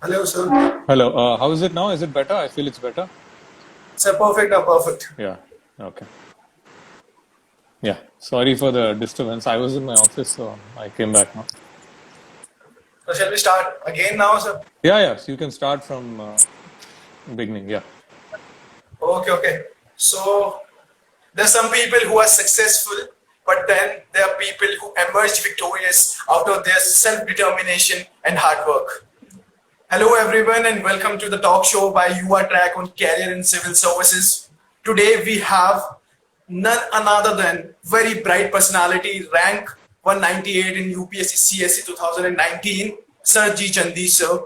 Hello, sir. Hello. How is it now? Is it better? I feel it's better. Sir, perfect or perfect. Yeah. Okay. Yeah. Sorry for the disturbance. I was in my office, so I came back now. So shall we start again now, sir? Yeah. Yeah. So you can start from beginning. Yeah. Okay. So there's some people who are successful, but then there are people who emerged victorious out of their self-determination and hard work. Hello, everyone, and welcome to the talk show by UR Track on Career in Civil Services. Today we have none other than very bright personality, rank 198 in UPSC CSE 2019, Sir G. Chandi, sir.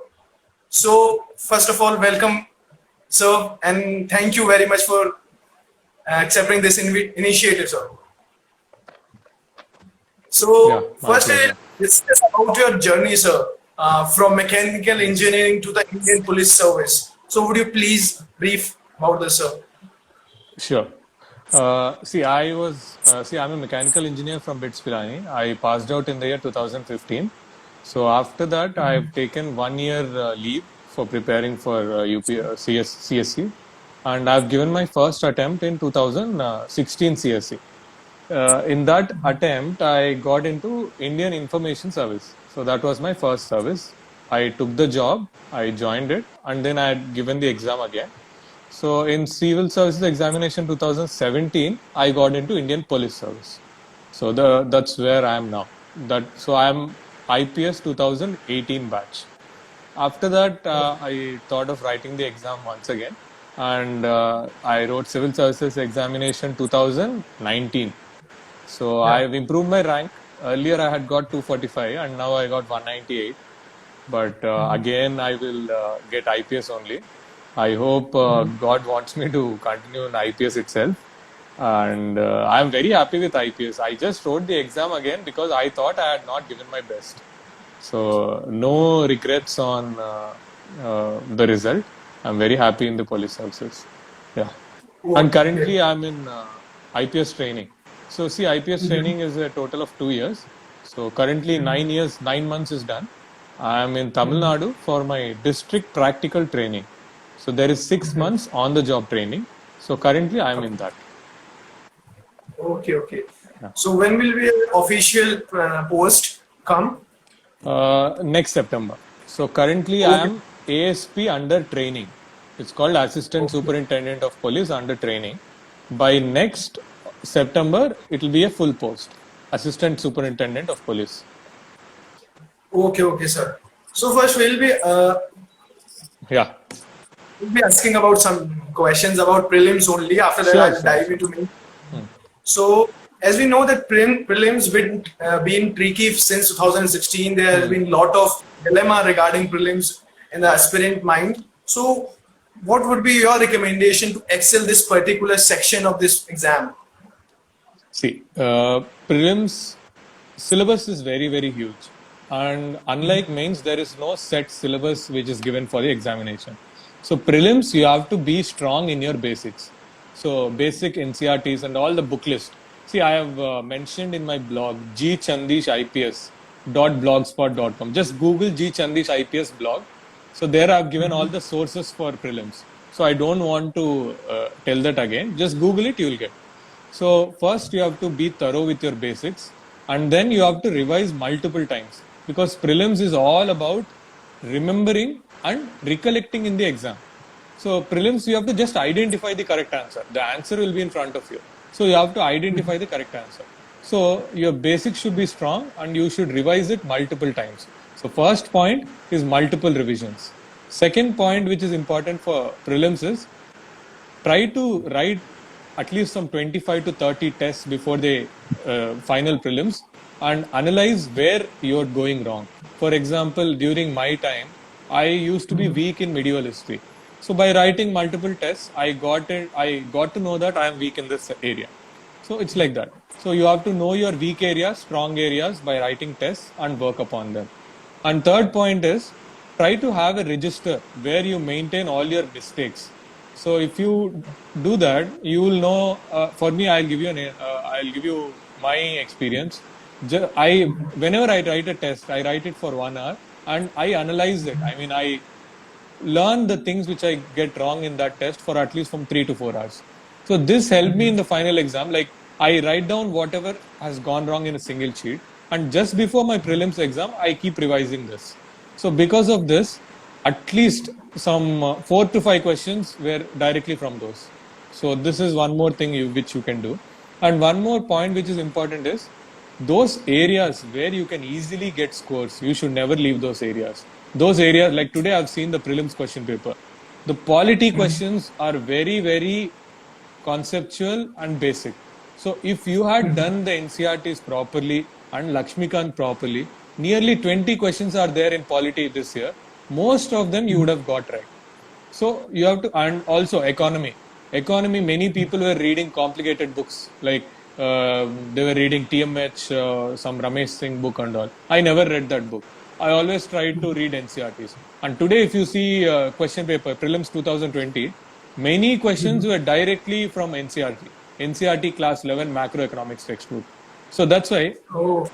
So, first of all, welcome, sir, and thank you very much for accepting this initiative, sir. Yeah. So, My first, pleasure. discuss about your journey, sir, from mechanical engineering to the Indian Police Service. So, would you please brief about this, sir? Sure. I'm a mechanical engineer from BITS Pilani. I passed out in the year 2015. So after that, I've taken 1 year leave for preparing for CSC, and I've given my first attempt in 2016 CSC. In that attempt, I got into Indian Information Service. So that was my first service. I took the job, I joined it, and then I had given the exam again. So in Civil Services Examination 2017, I got into Indian Police Service. So that's where I am now. I'm IPS 2018 batch. After that, I thought of writing the exam once again, and I wrote Civil Services Examination 2019. So Yeah. I've improved my rank. Earlier I had got 245, and now I got 198. But again, I will get IPS only. I hope God wants me to continue in IPS itself. And I'm very happy with IPS. I just wrote the exam again because I thought I had not given my best. So no regrets on the result. I'm very happy in the police services. Yeah. And Okay. currently I'm in IPS training. So see, IPS training is a total of 2 years. So currently 9 years, 9 months is done. I am in Tamil Nadu for my district practical training. So there is 6 months on the job training. So currently I am in that. Okay. Yeah. So when will be official post come? Next September. So currently I Okay. am ASP under training. It's called Assistant Okay. Superintendent of Police under training. By next September, it will be a full post, Assistant Superintendent of Police. Okay, sir. So first Yeah, we'll be asking about some questions about prelims only. After that, sure, I'll sure, dive sure. into main. Hmm. So as we know that prelims been tricky since 2016. There has Hmm. been lot of dilemma regarding prelims in the aspirant mind. So what would be your recommendation to excel this particular section of this exam? See, prelims syllabus is very, very huge. And unlike mains, there is no set syllabus which is given for the examination. So prelims, you have to be strong in your basics. So basic NCRTs and all the book list. See, I have mentioned in my blog, gchandish.ips.blogspot.com. Just Google G Chandish IPS blog. So there I've given all the sources for prelims. So I don't want to tell that again. Just Google it, you will get. So first you have to be thorough with your basics, and then you have to revise multiple times, because prelims is all about remembering and recollecting in the exam. So prelims, you have to just identify the correct answer. The answer will be in front of you. So you have to identify the correct answer. So your basics should be strong and you should revise it multiple times. So first point is multiple revisions. Second point, which is important for prelims, is try to write at least some 25 to 30 tests before the final prelims, and analyze where you're going wrong. For example, during my time, I used to be weak in medieval history. So by writing multiple tests, I got to know that I am weak in this area. So it's like that. So you have to know your weak areas, strong areas by writing tests and work upon them. And third point is, try to have a register where you maintain all your mistakes. So if you do that, you will know. For me, I'll give you my experience. Whenever I write a test, I write it for 1 hour and I analyze it. I mean, I learn the things which I get wrong in that test for at least from 3 to 4 hours. So this helped me in the final exam. Like I write down whatever has gone wrong in a single sheet, and just before my prelims exam, I keep revising this. So because of this, at least some 4 to 5 questions were directly from those. So this is one more thing which you can do. And one more point which is important is those areas where you can easily get scores, you should never leave those areas. Those areas, like today I've seen the prelims question paper. The polity questions are very, very conceptual and basic. So if you had done the NCRTs properly and Lakshmikant properly, nearly 20 questions are there in polity this year. Most of them you would have got right. So you have to, and also economy. Economy, many people were reading complicated books, like they were reading TMH, some Ramesh Singh book and all. I never read that book. I always tried to read NCRTs. And today, if you see question paper, prelims 2020, many questions were directly from NCRT. NCRT class 11 macroeconomics textbook. So that's why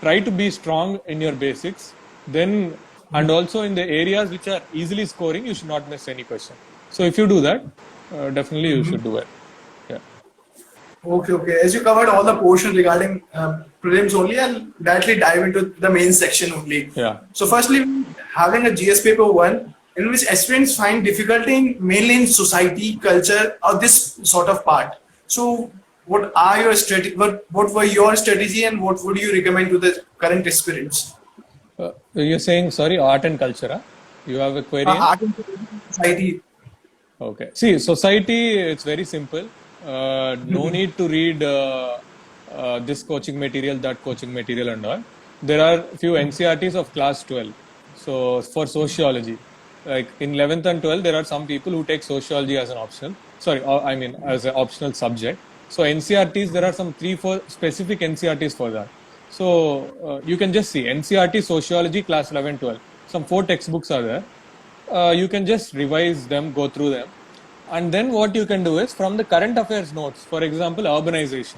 try to be strong in your basics. Then, and also in the areas which are easily scoring, you should not miss any question. So if you do that, definitely you should do it. Yeah. Okay. As you covered all the portion regarding prelims only, I'll directly dive into the main section only. Yeah. So firstly, having a GS paper 1 in which aspirants find difficulty mainly in society, culture, or this sort of part. So what are your strategy? What were your strategy, and what would you recommend to the current aspirants? You're saying, sorry, art and culture, huh? You have a query? Art and society. Okay. See, society, it's very simple. No need to read this coaching material, that coaching material and all. There are few NCRTs of class 12. So for sociology, like in 11th and 12th, there are some people who take sociology as an optional. Sorry, I mean as an optional subject. So NCRTs, there are some 3-4 specific NCRTs for that. So you can just see NCRT sociology class 11-12. Some 4 textbooks are there. You can just revise them, go through them. And then what you can do is from the current affairs notes, for example, urbanization.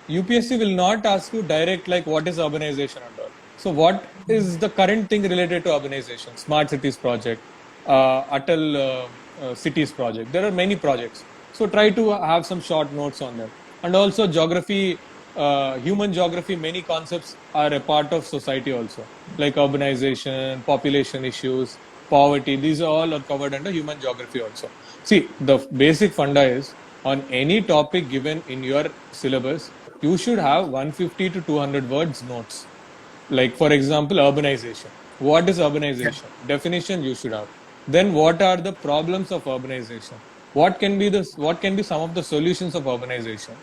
UPSC will not ask you direct like what is urbanization and all. So what is the current thing related to urbanization? Smart cities project, Atal cities project. There are many projects. So try to have some short notes on them. And also geography, human geography, many concepts are a part of society also. Like urbanization, population issues, poverty. These all are covered under human geography also. See, the basic funda is on any topic given in your syllabus, you should have 150 to 200 words notes. Like for example, urbanization. What is urbanization? Definition you should have. Then what are the problems of urbanization? What can be some of the solutions of urbanization?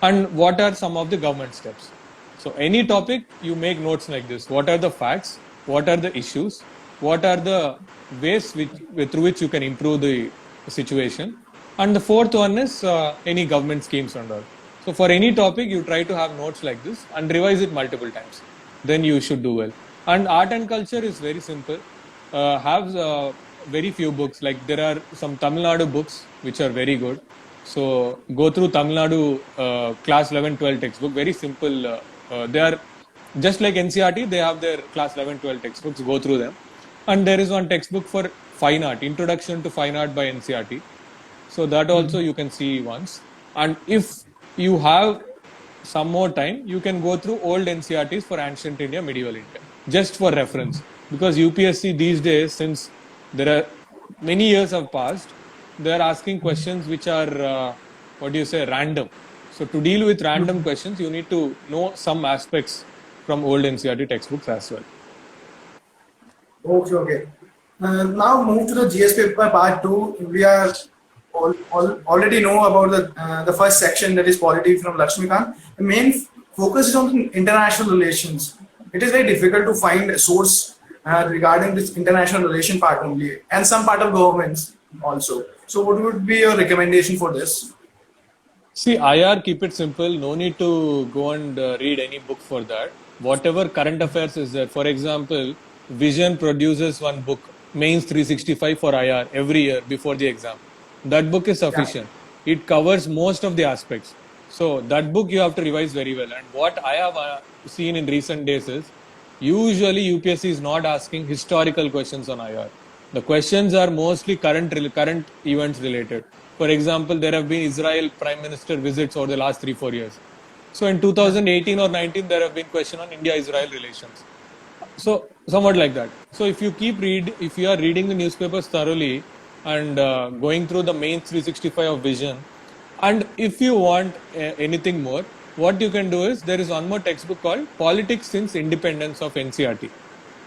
And what are some of the government steps? So any topic you make notes like this. What are the facts? What are the issues? What are the ways through which you can improve the situation? And the fourth one is any government schemes and all. So for any topic, you try to have notes like this and revise it multiple times. Then you should do well. And art and culture is very simple. Have very few books. Like there are some Tamil Nadu books which are very good. So go through Tamil Nadu class 11-12 textbook. Very simple. They are just like NCRT. They have their class 11-12 textbooks. Go through them. And there is one textbook for fine art, Introduction to Fine Art by NCRT. So that also you can see once. And if you have some more time, you can go through old NCRTs for ancient India, medieval India, just for reference. Because UPSC these days, since there are many years have passed, they are asking questions which are, random. So to deal with random questions, you need to know some aspects from old NCRT textbooks as well. Okay. Now move to the GS paper part 2. We are already know about the first section, that is polity from Lakshmikant. The main focus is on international relations. It is very difficult to find a source regarding this international relation part only, and some part of governments also. So what would be your recommendation for this? See, IR, keep it simple. No need to go and read any book for that. Whatever current affairs is there. For example, Vision produces one book, Mains 365 for IR every year before the exam. That book is sufficient. Yeah. It covers most of the aspects. So that book you have to revise very well. And what I have seen in recent days is, usually UPSC is not asking historical questions on IR. The questions are mostly current events related. For example, there have been Israel Prime Minister visits over the last 3-4 years. So in 2018 or 19, there have been questions on India-Israel relations. So somewhat like that. So if you are reading the newspapers thoroughly and going through the main 365 of Vision, and if you want anything more, what you can do is there is one more textbook called Politics Since Independence of NCRT,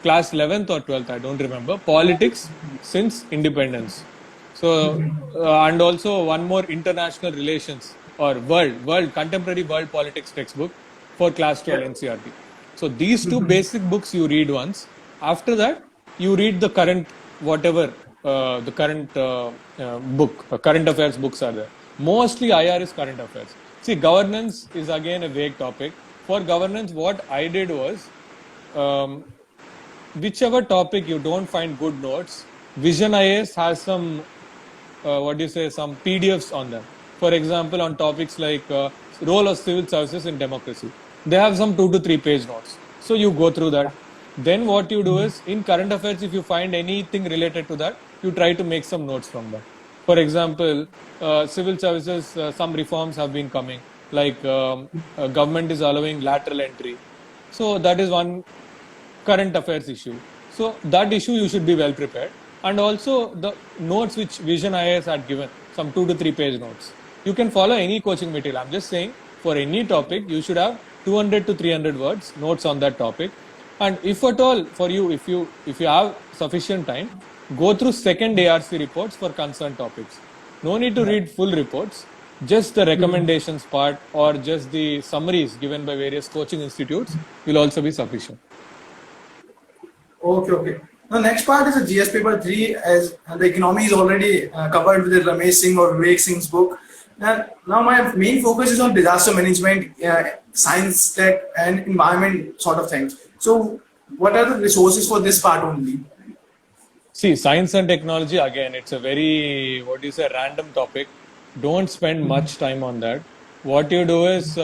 class 11th or 12th, I don't remember. Politics Since Independence. So and also one more international relations or world contemporary world politics textbook for class 12 NCRT. So these two basic books you read once. After that, you read the current whatever the current current affairs books are there. Mostly IR is current affairs. See, governance is again a vague topic. For governance, what I did was, whichever topic you don't find good notes, Vision IAS has some some PDFs on them. For example, on topics like role of civil services in democracy, they have some 2 to 3 page notes. So you go through that. Then what you do is, in current affairs, if you find anything related to that, you try to make some notes from that. For example, civil services, some reforms have been coming, like government is allowing lateral entry. So that is one current affairs issue. So that issue you should be well prepared. And also the notes which Vision IAS had given, some 2 to 3 page notes. You can follow any coaching material. I'm just saying, for any topic, you should have 200 to 300 words, notes on that topic. And if at all, for you, if you have sufficient time, go through second ARC reports for concerned topics. No need to read full reports, just the recommendations part or just the summaries given by various coaching institutes will also be sufficient. Okay. The next part is the GS paper 3, as the economy is already covered with the Ramesh Singh or Vivek Singh's book. Now my main focus is on disaster management, science, tech and environment sort of things. So what are the resources for this part only? See, science and technology, again, it's a very, random topic. Don't spend much time on that. What you do is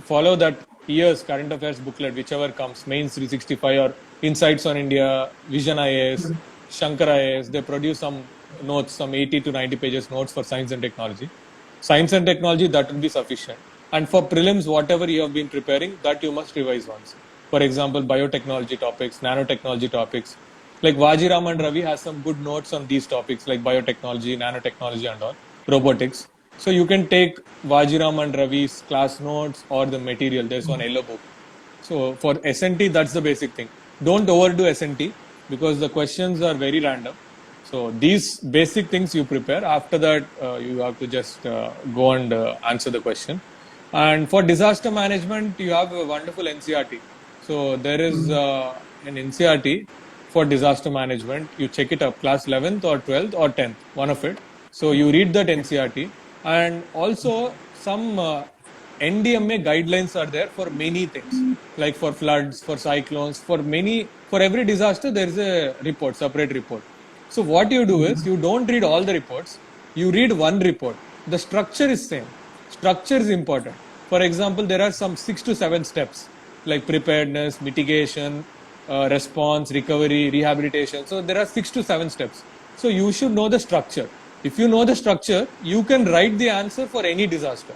follow that year's current affairs booklet, whichever comes, Mains 365 or Insights on India, Vision IAS, Shankar IAS. They produce some notes, some 80 to 90 pages notes for science and technology. Science and technology, that will be sufficient. And for prelims, whatever you have been preparing, that you must revise once. For example, biotechnology topics, nanotechnology topics. Like Vajiraman Ravi has some good notes on these topics like biotechnology, nanotechnology and all, robotics. So you can take Vajiraman Ravi's class notes or the material. There's one yellow book. So for SNT, that's the basic thing. Don't overdo SNT because the questions are very random. So these basic things you prepare. After that, you have to just go and answer the question. And for disaster management, you have a wonderful NCRT. So there is an NCRT for disaster management. You check it up, class 11th or 12th or 10th, one of it. So you read that NCRT. And also some NDMA guidelines are there for many things, like for floods, for cyclones, for every disaster, there is a report, separate report. So what you do is, you don't read all the reports, you read one report. The structure is same. Structure is important. For example, there are some 6 to 7 steps, like preparedness, mitigation, response, recovery, rehabilitation. So there are 6 to 7 steps. So you should know the structure. If you know the structure, you can write the answer for any disaster.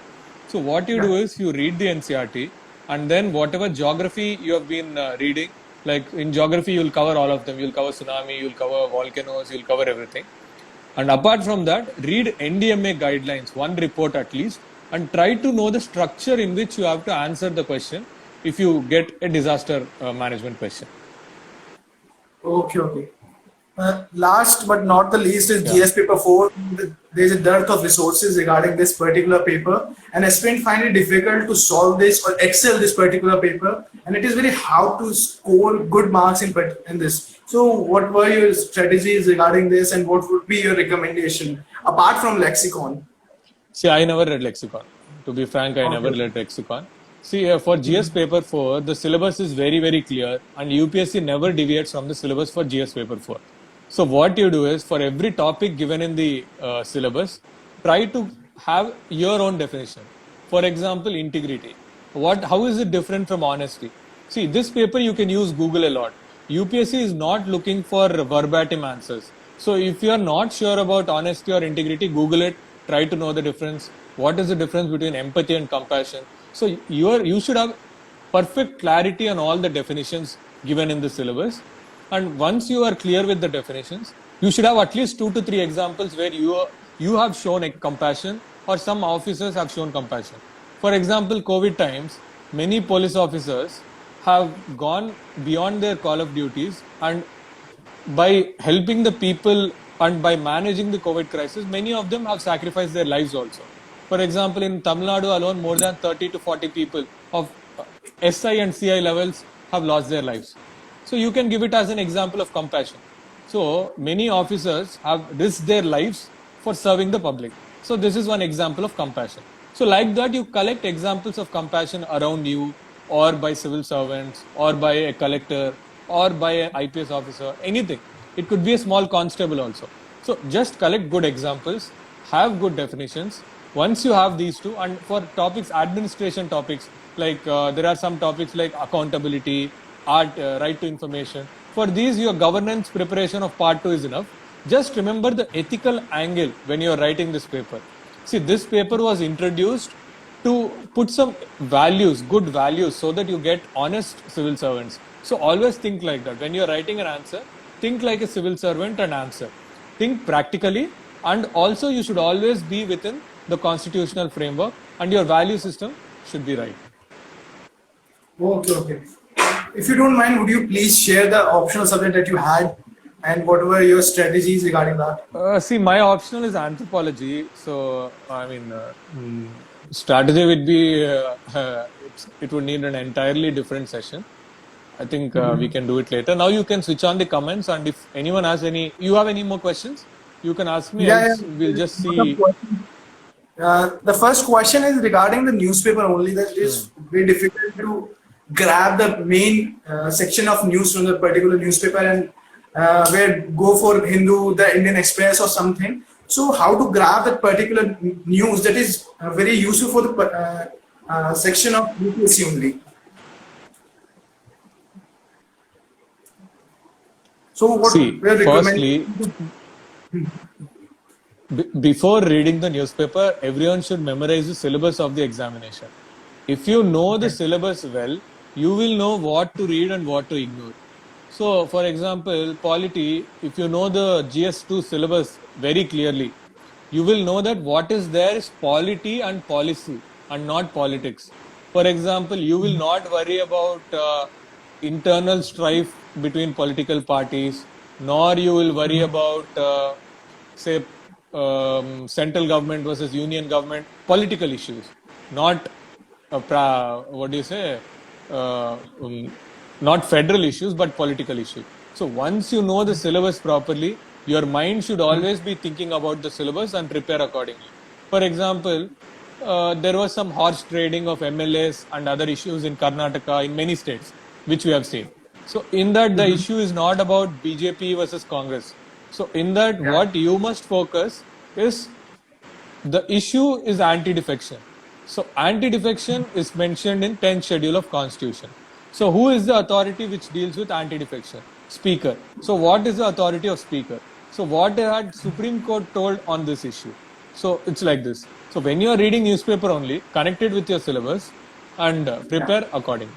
So what you do is, you read the NCRT and then whatever geography you have been reading, like in geography, you'll cover all of them. You'll cover tsunami, you'll cover volcanoes, you'll cover everything. And apart from that, read NDMA guidelines, one report at least, and try to know the structure in which you have to answer the question if you get a disaster management question. Okay. Last but not the least is GS paper 4. There's a dearth of resources regarding this particular paper, and aspirants find it difficult to solve this or excel this particular paper, and it is very hard to score good marks in this. So what were your strategies regarding this, and what would be your recommendation apart from lexicon? See, I never read lexicon. To be frank, I never read lexicon. See, for GS paper 4, the syllabus is very, very clear, and UPSC never deviates from the syllabus for GS paper 4. So what you do is, for every topic given in the syllabus, try to have your own definition. For example, integrity. How is it different from honesty? See, this paper you can use Google a lot. UPSC is not looking for verbatim answers. So if you are not sure about honesty or integrity, Google it. Try to know the difference. What is the difference between empathy and compassion? So you should have perfect clarity on all the definitions given in the syllabus. And once you are clear with the definitions, you should have at least 2 to 3 examples where you have shown a compassion or some officers have shown compassion. For example, COVID times, many police officers have gone beyond their call of duties, and by helping the people and by managing the COVID crisis, many of them have sacrificed their lives also. For example, in Tamil Nadu alone, more than 30 to 40 people of SI and CI levels have lost their lives. So you can give it as an example of compassion. So many officers have risked their lives for serving the public. So this is one example of compassion. So like that, you collect examples of compassion around you, or by civil servants, or by a collector, or by an IPS officer, anything. It could be a small constable also. So just collect good examples, have good definitions. Once you have these two, and for topics, administration topics, like there are some topics like accountability, right to information. For these, your governance preparation of part 2 is enough. Just remember the ethical angle when you are writing this paper. See, this paper was introduced to put some values, good values, so that you get honest civil servants. So always think like that. When you are writing an answer, think like a civil servant and answer. Think practically, and also you should always be within the constitutional framework, and your value system should be right. Okay. If you don't mind, would you please share the optional subject that you had and what were your strategies regarding that? See, my optional is anthropology. So, I mean, strategy would be, it would need an entirely different session. I think we can do it later. Now you can switch on the comments, and if anyone has you have any more questions, you can ask me. Yeah. We'll just see. The first question is regarding the newspaper only. That it is very difficult to grab the main section of news from the particular newspaper and where go for Hindu, the Indian Express or something. So how to grab that particular news that is very useful for the section of UPSC only. So what firstly, before reading the newspaper, everyone should memorize the syllabus of the examination. If you know the syllabus well, you will know what to read and what to ignore. So, for example, polity, if you know the GS2 syllabus very clearly, you will know that what is there is polity and policy and not politics. For example, you will not worry about internal strife between political parties, nor you will worry about, say, central government versus union government, political issues, not not federal issues, but political issues. So once you know the syllabus properly, your mind should always be thinking about the syllabus and prepare accordingly. For example, there was some horse trading of MLAs and other issues in Karnataka, in many states, which we have seen. So in that, the issue is not about BJP versus Congress. So in that, what you must focus is the issue is anti-defection. So anti-defection is mentioned in 10th schedule of Constitution. So who is the authority which deals with anti-defection? Speaker. So what is the authority of Speaker? So what had Supreme Court told on this issue? So it's like this. So when you are reading newspaper only, connect it with your syllabus and prepare accordingly.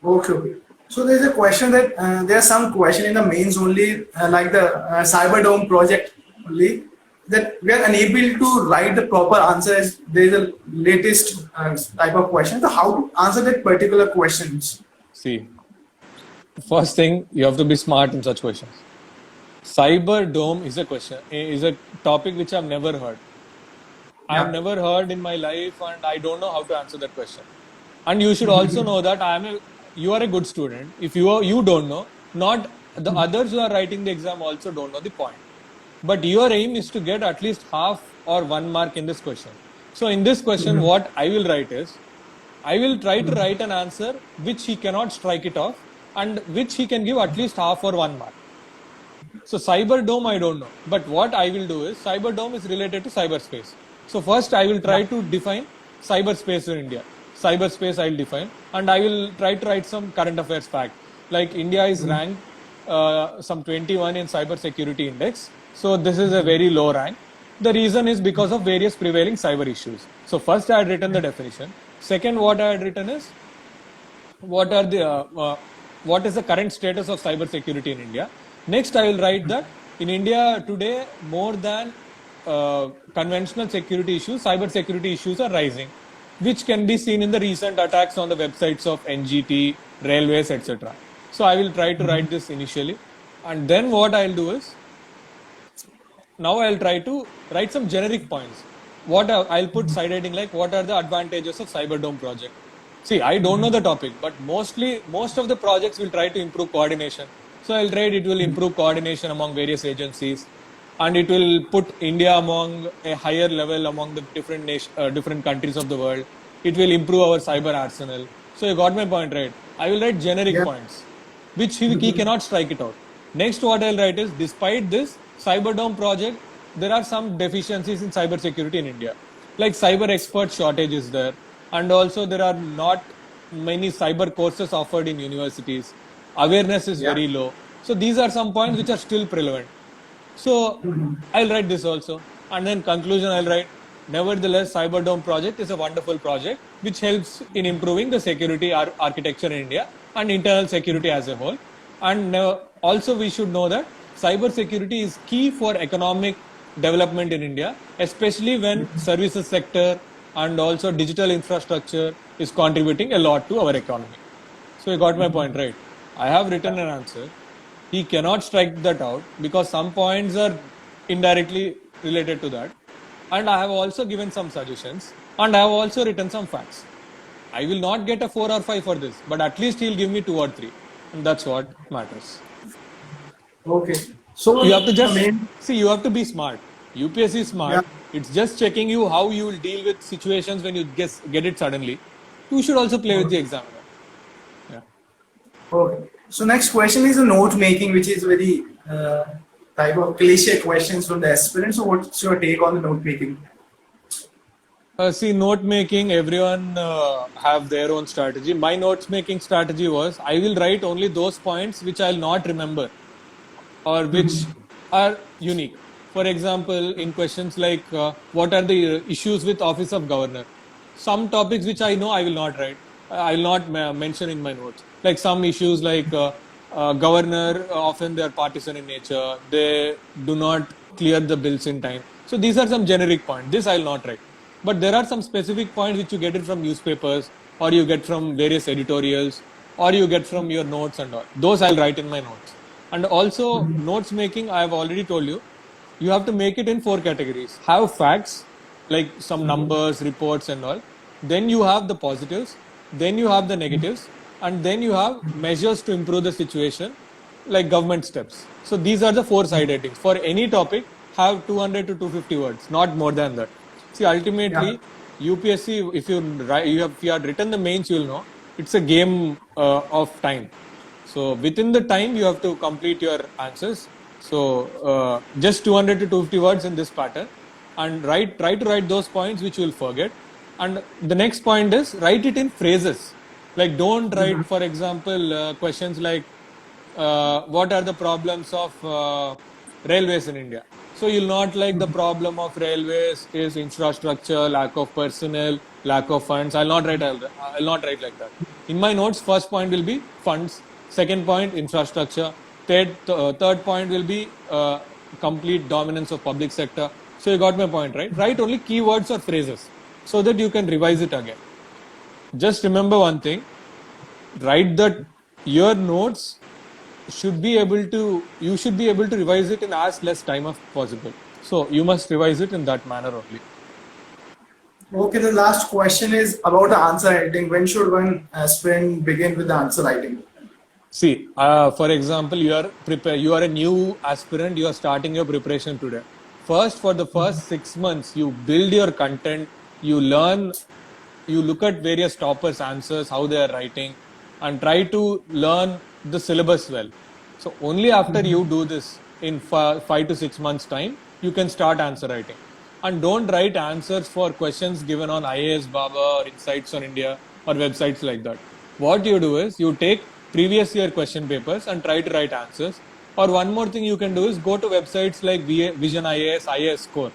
Okay. So there's a question that there's some question in the mains only, like the Cyberdome project only, that we are unable to write the proper answer as there's a latest type of question. So how to answer that particular questions? See, first thing, you have to be smart in such questions. Cyberdome is a topic which I've never heard. I've never heard in my life, and I don't know how to answer that question. And you should also know that you are a good student. If you don't know, not the others who are writing the exam also don't know the point. But your aim is to get at least half or 1 mark in this question. So in this question, what I will write is, I will try to write an answer which he cannot strike it off and which he can give at least half or 1 mark. So Cyberdome, I don't know. But what I will do is, Cyberdome is related to cyberspace. So first I will try to define cyberspace in India. Cyberspace I will define, and I will try to write some current affairs fact. Like India is ranked some 21 in cyber security index. So this is a very low rank. The reason is because of various prevailing cyber issues. So first I had written the definition. Second, what I had written is what are the what is the current status of cyber security in India. Next, I will write that in India today, more than conventional security issues, cyber security issues are rising, which can be seen in the recent attacks on the websites of NGT, railways, etc. So I will try to write this initially, and then what I'll do is, now I'll try to write some generic points. What I'll put side heading like what are the advantages of Cyberdome project. See, I don't know the topic, but most of the projects will try to improve coordination. So I'll write it will improve coordination among various agencies, and it will put India among a higher level among the different countries of the world. It will improve our cyber arsenal. So you got my point, right? I will write generic points, which he cannot strike it out. Next, what I'll write is, despite this Cyberdome project, there are some deficiencies in cyber security in India. Like cyber expert shortage is there, and also there are not many cyber courses offered in universities. Awareness is very low. So these are some points which are still prevalent. So I'll write this also, and then conclusion I'll write, nevertheless, Cyberdome project is a wonderful project which helps in improving the security architecture in India and internal security as a whole. And also we should know that cyber security is key for economic development in India, especially when services sector and also digital infrastructure is contributing a lot to our economy. So you got my point, right? I have written an answer. He cannot strike that out because some points are indirectly related to that. And I have also given some suggestions, and I have also written some facts. I will not get a 4 or 5 for this, but at least he'll give me 2 or 3. And that's what matters. Okay. So you have to just see, you have to be smart. UPSC is smart. Yeah. It's just checking you how you will deal with situations when you get it suddenly. You should also play with the examiner. Yeah. Okay. So next question is a note making, which is very type of cliche questions from the aspirants. So what's your take on the note making? See, note making, everyone have their own strategy. My notes making strategy was, I will write only those points which I will not remember or which are unique. For example, in questions like what are the issues with Office of Governor? Some topics which I know I will not write. I will not mention in my notes. Like some issues like governor, often they are partisan in nature. They do not clear the bills in time. So these are some generic points. This I will not write. But there are some specific points which you get it from newspapers, or you get from various editorials, or you get from your notes and all. Those I'll write in my notes. And also notes making, I have already told you, you have to make it in 4 categories. Have facts, like some numbers, reports and all. Then you have the positives. Then you have the negatives. And then you have measures to improve the situation, like government steps. So these are the 4 side headings. For any topic, have 200 to 250 words, not more than that. See, ultimately, UPSC, if you have written the mains, you will know it's a game of time. So within the time, you have to complete your answers. So just 200 to 250 words in this pattern, and try to write those points which you will forget. And the next point is, write it in phrases. Like don't write, for example, questions like what are the problems of railways in India. So you'll not like the problem of railways is infrastructure, lack of personnel, lack of funds. I'll not write like that. In my notes, first point will be funds. Second point, infrastructure. Third point will be complete dominance of public sector. So you got my point, right? Write only keywords or phrases so that you can revise it again. Just remember one thing. Write that your notes you should be able to revise it in as less time as possible. So you must revise it in that manner only. Okay, the last question is about the answer writing. When should one aspirant begin with the answer writing? See, for example, you are a new aspirant, you are starting your preparation today. First, for the first 6 months, you build your content, you learn, you look at various toppers' answers, how they are writing, and try to learn the syllabus well. So only after you do this in 5 to 6 months time, you can start answer writing. And don't write answers for questions given on IAS Baba or Insights on India or websites like that. What you do is you take previous year question papers and try to write answers. Or one more thing you can do is go to websites like Vision IAS, IAS Score,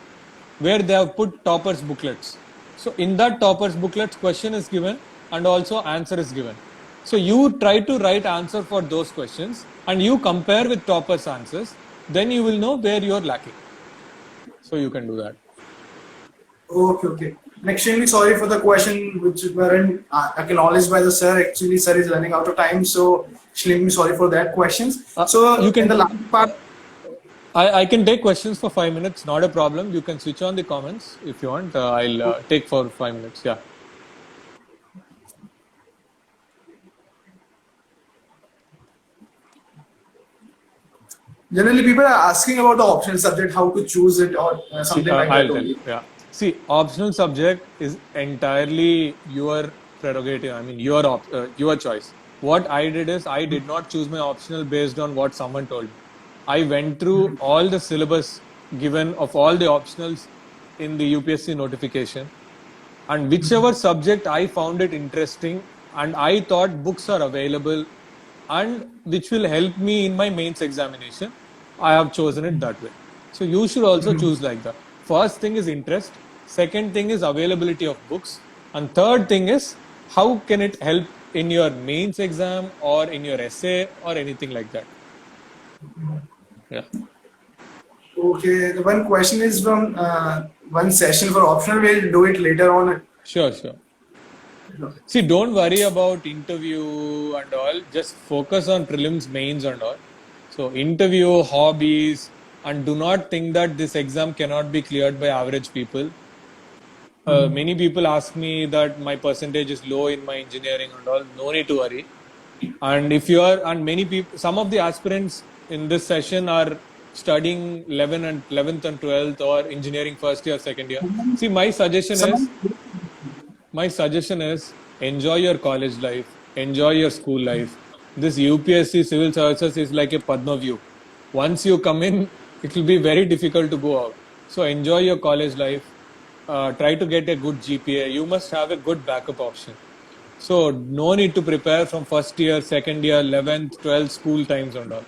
where they have put toppers booklets. So in that toppers booklets, question is given and also answer is given. So you try to write answer for those questions and you compare with toppers answers, then you will know where you are lacking. So you can do that. Okay. I'm extremely sorry for the question which weren't acknowledged by the sir. Actually, sir is running out of time, so extremely sorry for that questions. So you can in the last part, I can take questions for 5 minutes, not a problem. You can switch on the comments if you want. I'll take for 5 minutes. Yeah. generally people are asking about the optional subject, how to choose it or something like I'll that. tell Only. you. Yeah. See, optional subject is entirely your prerogative. I mean, your choice. What I did is I did not choose my optional based on what someone told me. I went through all the syllabus given of all the optionals in the UPSC notification, and whichever subject I found it interesting and I thought books are available and which will help me in my mains examination, I have chosen it that way. So you should also choose like that. First thing is interest, second thing is availability of books, and third thing is how can it help in your mains exam or in your essay or anything like that. Yeah. Okay, the one question is from one session for optional. We'll do it later on. Sure. See, don't worry about interview and all. Just focus on prelims, mains and all. So interview, hobbies, and do not think that this exam cannot be cleared by average people. Many people ask me that my percentage is low in my engineering and all. No need to worry. And if you are, and many people, some of the aspirants in this session are studying 11th and 12th or engineering first year, second year. See, my suggestion is enjoy your college life, enjoy your school life. This UPSC civil services is like a Padma view. Once you come in, it will be very difficult to go out. So enjoy your college life. Try to get a good GPA. You must have a good backup option. So no need to prepare from first year, second year, 11th, 12th school times and all.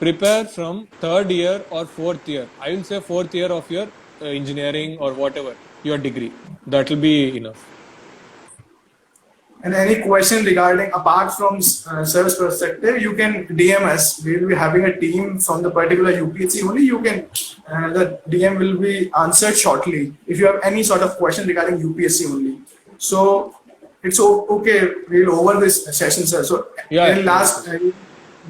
Prepare from third year or fourth year. I will say fourth year of your engineering or whatever, your degree. That will be enough. And any question regarding, apart from sir's perspective, you can DM us. We will be having a team from the particular UPSC only. You can, the DM will be answered shortly if you have any sort of question regarding UPSC only. So it's okay. We'll over this session, sir. So last,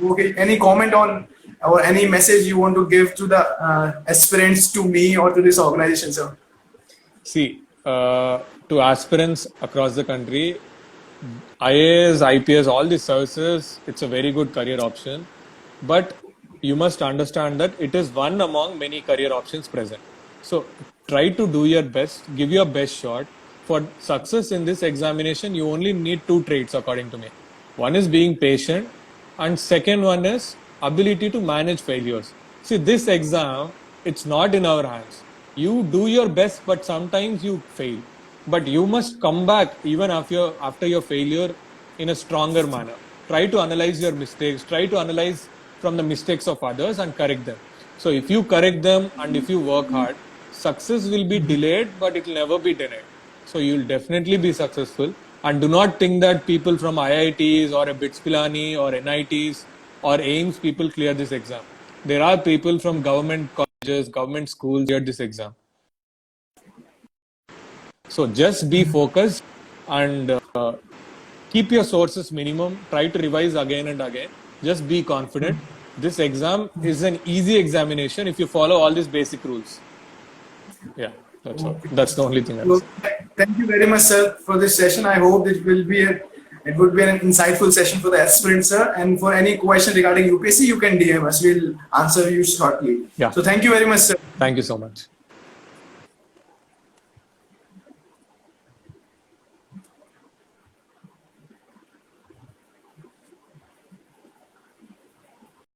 okay, any comment on or any message you want to give to the aspirants, to me or to this organization, sir? See, to aspirants across the country, IAS, IPS, all these services, it's a very good career option. But you must understand that it is one among many career options present. So try to do your best, give your best shot. For success in this examination, you only need two traits according to me. One is being patient, and second one is ability to manage failures. See, this exam, it's not in our hands. You do your best, but sometimes you fail. But you must come back even after your failure in a stronger manner. Try to analyze your mistakes. Try to analyze from the mistakes of others and correct them. So if you correct them and if you work hard, success will be delayed, but it will never be denied. So you will definitely be successful. And do not think that people from IITs or a BITS Pilani or NITs or AIMS people clear this exam. There are people from government colleges, government schools clear this exam. So just be focused and keep your sources minimum. Try to revise again and again. Just be confident. This exam is an easy examination if you follow all these basic rules. Yeah, that's all. That's the only thing I say. Thank you very much, sir, for this session. I hope it would be an insightful session for the aspirants, sir. And for any question regarding UPSC, you can DM us. We'll answer you shortly. Yeah. So thank you very much, sir. Thank you so much.